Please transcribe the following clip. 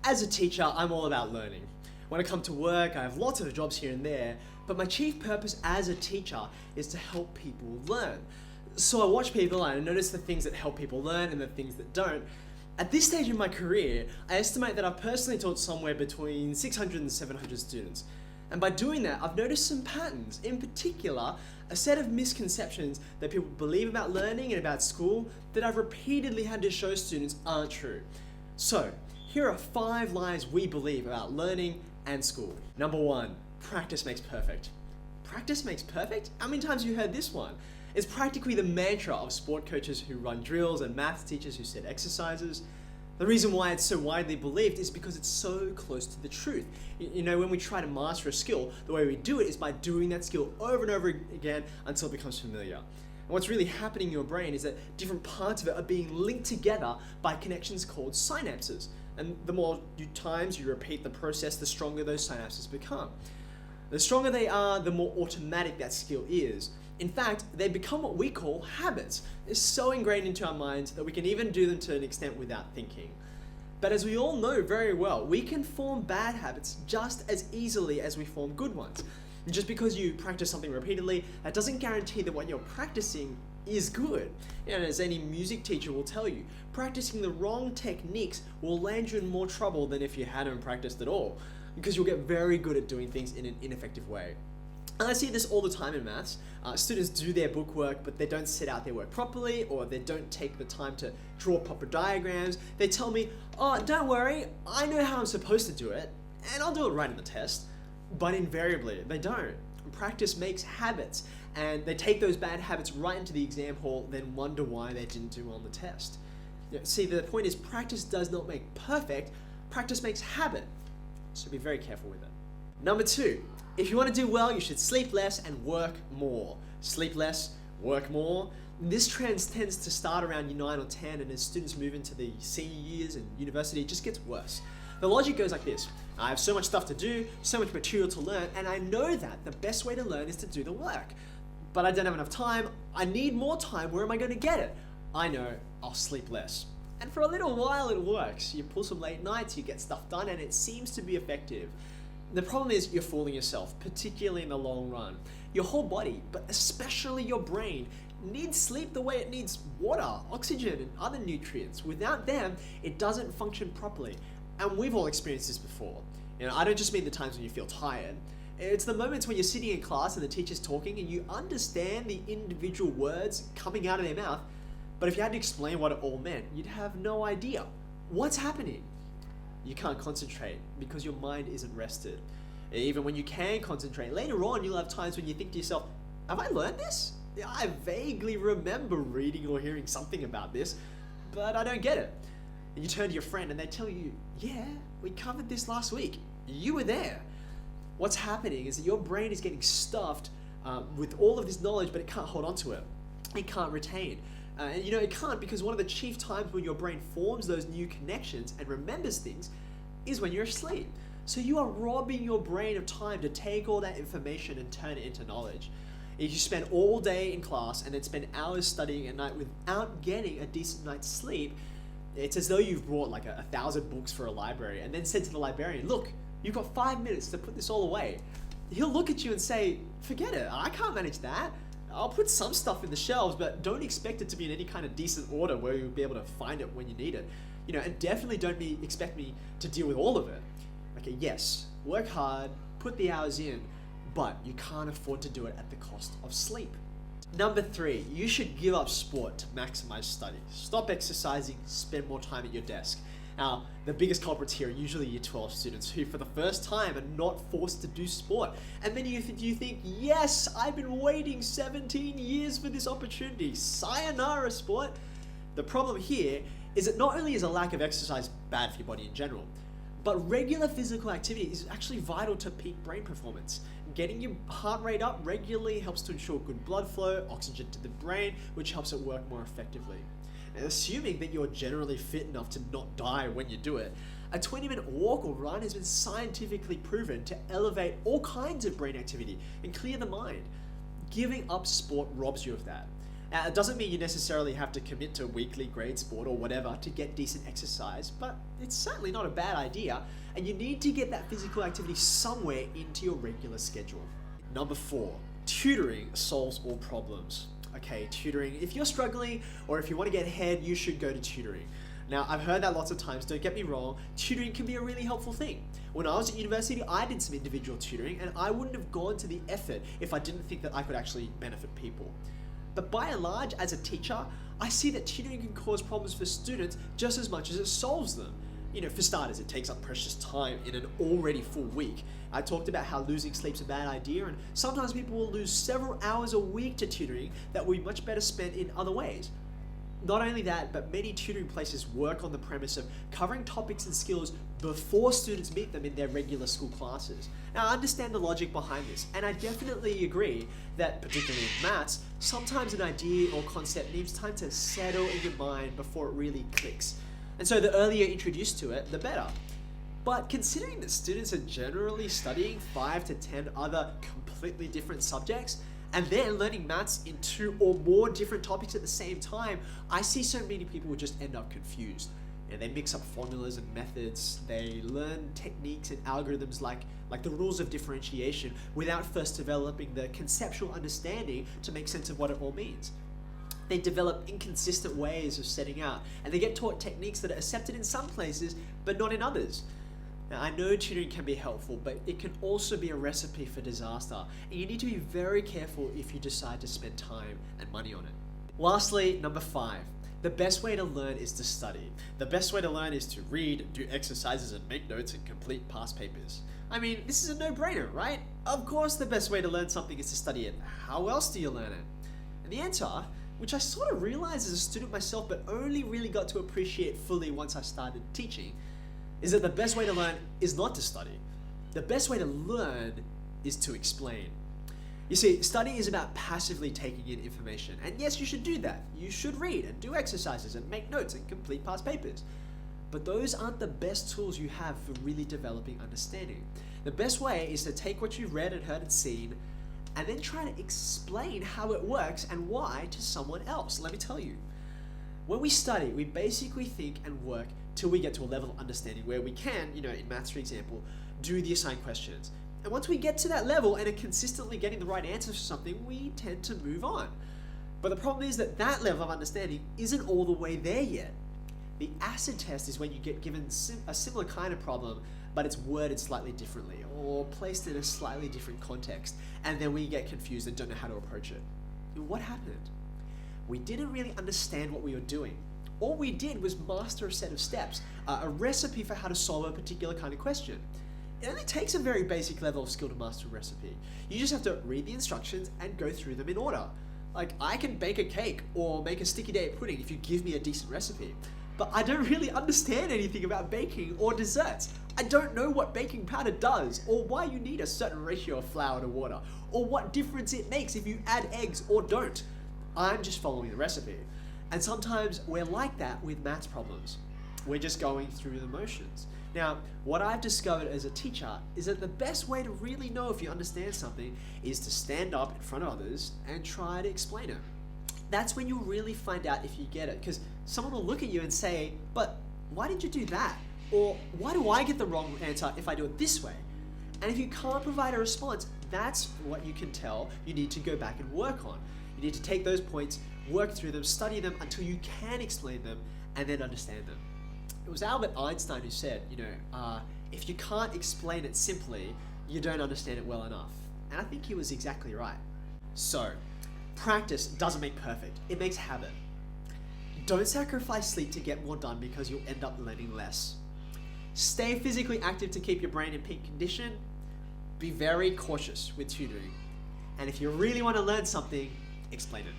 As a teacher, I'm all about learning. When I come to work, I have lots of jobs here and there, but my chief purpose as a teacher is to help people learn. So I watch people and I notice the things that help people learn and the things that don't. At this stage in my career, I estimate that I've personally taught somewhere between 600 and 700 students. And by doing that, I've noticed some patterns. In particular, a set of misconceptions that people believe about learning and about school that I've repeatedly had to show students aren't true. So, here are 5 lies we believe about learning and school. Number 1, practice makes perfect. Practice makes perfect? How many times have you heard this one? It's practically the mantra of sport coaches who run drills and maths teachers who set exercises. The reason why it's so widely believed is because it's so close to the truth. You know, when we try to master a skill, the way we do it is by doing that skill over and over again until it becomes familiar. And what's really happening in your brain is that different parts of it are being linked together by connections called synapses. And the more times you repeat the process, the stronger those synapses become. The stronger they are, the more automatic that skill is. In fact, they become what we call habits. It's so ingrained into our minds that we can even do them to an extent without thinking. But as we all know very well, we can form bad habits just as easily as we form good ones. And just because you practice something repeatedly, that doesn't guarantee that what you're practicing is good. And as any music teacher will tell you, practicing the wrong techniques will land you in more trouble than if you hadn't practiced at all, because you'll get very good at doing things in an ineffective way. And I see this all the time in maths. Students do their book work, but they don't set out their work properly, or they don't take the time to draw proper diagrams. They tell me, oh, don't worry, I know how I'm supposed to do it, and I'll do it right in the test. But invariably, they don't. Practice makes habits, and they take those bad habits right into the exam hall, then wonder why they didn't do well on the test. See, the point is practice does not make perfect, practice makes habit. So be very careful with it. Number 2, if you want to do well, you should sleep less and work more. Sleep less, work more. This trend tends to start around year 9 or 10, and as students move into the senior years and university, it just gets worse. The logic goes like this. I have so much stuff to do, so much material to learn, and I know that the best way to learn is to do the work. But I don't have enough time. I need more time. Where am I going to get it? I know, I'll sleep less. And for a little while it works. You pull some late nights, you get stuff done, and it seems to be effective. The problem is you're fooling yourself, particularly in the long run. Your whole body, but especially your brain, needs sleep the way it needs water, oxygen, and other nutrients. Without them, it doesn't function properly. And we've all experienced this before. You know, I don't just mean the times when you feel tired. It's the moments when you're sitting in class and the teacher's talking and you understand the individual words coming out of their mouth, but if you had to explain what it all meant, you'd have no idea. What's happening? You can't concentrate because your mind isn't rested. Even when you can concentrate, later on you'll have times when you think to yourself, have I learned this? I vaguely remember reading or hearing something about this, but I don't get it. And you turn to your friend and they tell you, yeah, we covered this last week. You were there. What's happening is that your brain is getting stuffed with all of this knowledge, but it can't hold on to it. It can't retain. And you know, it can't because one of the chief times when your brain forms those new connections and remembers things is when you're asleep. So you are robbing your brain of time to take all that information and turn it into knowledge. If you spend all day in class and then spend hours studying at night without getting a decent night's sleep, it's as though you've brought like 1,000 books for a library and then said to the librarian, look, you've got 5 minutes to put this all away. He'll look at you and say, forget it, I can't manage that. I'll put some stuff in the shelves, but don't expect it to be in any kind of decent order where you'll be able to find it when you need it. You know, and definitely don't expect me to deal with all of it. Okay, yes, work hard, put the hours in, but you can't afford to do it at the cost of sleep. Number 3, you should give up sport to maximize study. Stop exercising, spend more time at your desk. Now, the biggest culprits here are usually year 12 students who for the first time are not forced to do sport. And then you think, yes, I've been waiting 17 years for this opportunity. Sayonara, sport. The problem here is that not only is a lack of exercise bad for your body in general, but regular physical activity is actually vital to peak brain performance. Getting your heart rate up regularly helps to ensure good blood flow, oxygen to the brain, which helps it work more effectively. And assuming that you're generally fit enough to not die when you do it, a 20-minute walk or run has been scientifically proven to elevate all kinds of brain activity and clear the mind. Giving up sport robs you of that. Now, it doesn't mean you necessarily have to commit to weekly grade sport or whatever to get decent exercise, but it's certainly not a bad idea, and you need to get that physical activity somewhere into your regular schedule. Number 4, tutoring solves all problems. Okay, tutoring, if you're struggling or if you want to get ahead, you should go to tutoring. Now, I've heard that lots of times, don't get me wrong, tutoring can be a really helpful thing. When I was at university, I did some individual tutoring, and I wouldn't have gone to the effort if I didn't think that I could actually benefit people. But by and large, as a teacher, I see that tutoring can cause problems for students just as much as it solves them. For starters, it takes up precious time in an already full week. I talked about how losing sleep's a bad idea, and sometimes people will lose several hours a week to tutoring that would be much better spent in other ways. Not only that, but many tutoring places work on the premise of covering topics and skills before students meet them in their regular school classes. Now, I understand the logic behind this, and I definitely agree that, particularly in maths, sometimes an idea or concept needs time to settle in your mind before it really clicks. And so the earlier you're introduced to it, the better. But considering that students are generally studying 5 to 10 other completely different subjects, and then learning maths in 2 or more different topics at the same time, I see so many people just end up confused. They mix up formulas and methods, they learn techniques and algorithms like the rules of differentiation without first developing the conceptual understanding to make sense of what it all means. They develop inconsistent ways of setting out, and they get taught techniques that are accepted in some places, but not in others. Now, I know tutoring can be helpful, but it can also be a recipe for disaster, and you need to be very careful if you decide to spend time and money on it. Lastly, number 5. The best way to learn is to study. The best way to learn is to read, do exercises, and make notes and complete past papers. I mean, this is a no-brainer, right? Of course the best way to learn something is to study it. How else do you learn it? And the answer, which I sort of realized as a student myself, but only really got to appreciate fully once I started teaching, is that the best way to learn is not to study. The best way to learn is to explain. You see, study is about passively taking in information, and yes, you should do that. You should read and do exercises and make notes and complete past papers. But those aren't the best tools you have for really developing understanding. The best way is to take what you've read and heard and seen, and then try to explain how it works and why to someone else. Let me tell you. When we study, we basically think and work till we get to a level of understanding where we can, in maths for example, do the assigned questions. And once we get to that level and are consistently getting the right answers for something, we tend to move on. But the problem is that level of understanding isn't all the way there yet. The acid test is when you get given a similar kind of problem, but it's worded slightly differently or placed in a slightly different context, and then we get confused and don't know how to approach it. What happened? We didn't really understand what we were doing. All we did was master a set of steps, a recipe for how to solve a particular kind of question. It only takes a very basic level of skill to master a recipe. You just have to read the instructions and go through them in order. Like, I can bake a cake or make a sticky date pudding if you give me a decent recipe, but I don't really understand anything about baking or desserts. I don't know what baking powder does, or why you need a certain ratio of flour to water, or what difference it makes if you add eggs or don't. I'm just following the recipe. And sometimes we're like that with maths problems. We're just going through the motions. Now, what I've discovered as a teacher is that the best way to really know if you understand something is to stand up in front of others and try to explain it. That's when you'll really find out if you get it, because someone will look at you and say, but why did you do that? Or why do I get the wrong answer if I do it this way? And if you can't provide a response, that's what you can tell you need to go back and work on. You need to take those points, work through them, study them until you can explain them and then understand them. It was Albert Einstein who said, if you can't explain it simply, you don't understand it well enough. And I think he was exactly right. So, practice doesn't make perfect, it makes habit. Don't sacrifice sleep to get more done because you'll end up learning less. Stay physically active to keep your brain in peak condition. Be very cautious with tutoring. And if you really want to learn something, explain it.